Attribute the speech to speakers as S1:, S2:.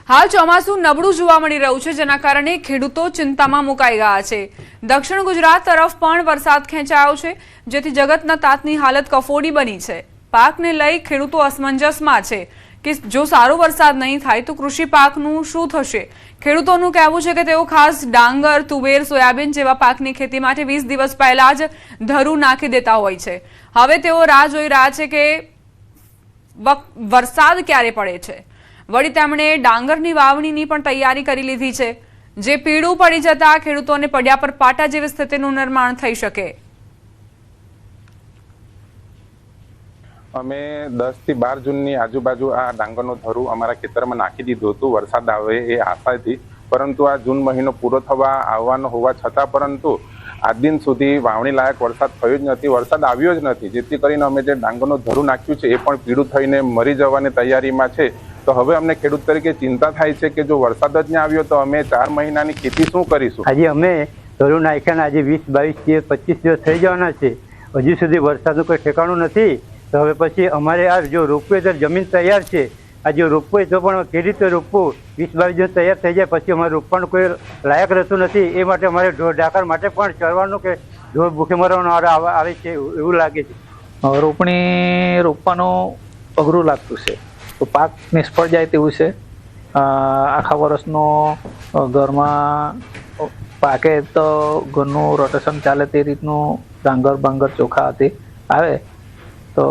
S1: હાલ ચોમાસું નબળું જોવા મળી રહ્યું છે, જેના કારણે ખેડૂતો ચિંતામાં મુકાઈ ગયા છે। દક્ષિણ ગુજરાત તરફ પણ વરસાદ ખેંચાયો છે, જેથી જગતના તાતની હાલત કફોડી બની છે। પાકને લઈ ખેડૂતો અસમંજસમાં છે કે જો સારો વરસાદ નહીં થાય તો કૃષિ પાકનું શું થશે। ખેડૂતોનું કહેવું છે કે તેઓ ખાસ ડાંગર, તુવેર, સોયાબીન જેવા પાકની ખેતી માટે 20 દિવસ પહેલા જ ધરું નાખી દેતા હોય છે। હવે તેઓ રાહ જોઈ રહ્યા છે કે વરસાદ ક્યારે પડે છે। વળી તેમણે ડાંગરની વાવણીની પણ તૈયારી કરી લીધી છે, જે પીળું પડી જતા ખેડૂતોને પડ્યા પર પાટા જેવી સ્થિતિનું નિર્માણ થઈ શકે।
S2: અમે 10 થી 12 જૂનની આજુબાજુ આ ડાંગરનું ધરું અમારા ખેતરમાં નાખી દીધું હતું વરસાદ આવે એ આશાથી, પરંતુ આ જૂન મહિનો પૂરો થવા આવવાનો હોવા છતાં પરંતુ આજ દિન સુધી વાવણી લાયક વરસાદ થયો જ નથી, વરસાદ આવ્યો જ નથી, જેથી કરીને અમે જે ડાંગરનું ધરું નાખ્યું છે એ પણ પીળું થઈને મરી જવાની તૈયારીમાં છે। તો હવે અમને ખેડૂત તરીકે ચિંતા થાય છે કે જો વરસાદ જ ન આવ્યો તો અમે 4 મહિનાની ખેતી શું કરીશું।
S3: આજે અમે ધરું નાખ્યાને આજે 20, 22 દિવસ 25 દિવસ થઈ જવાના છે, હજુ સુધી વરસાદનું કોઈ ઠેકાણું નથી। તો હવે પછી અમારે આ જો રોપવું તો જમીન તૈયાર છે, આ જો રોપવું હોય તો પણ કેવી રીતે રોપવું, 20, 22 દિવસ તૈયાર થઈ જાય પછી અમારે રોપવાનું કોઈ લાયક રહેતું નથી। એ માટે અમારે ઢોર ઢાકર માટે પણ ચરવાનું કે ઢોર ભૂખે મરવાનો આવે છે એવું લાગે છે।
S4: રોપવાનું અઘરું લાગતું છે, તો પાક નિષ્ફળ જાય તેવું છે। આખા વર્ષનો ઘરમાં પાકે તો ઘરનું રોટેશન ચાલે તે રીતનું ડાંગર બાંગર ચોખા હતી આવે તો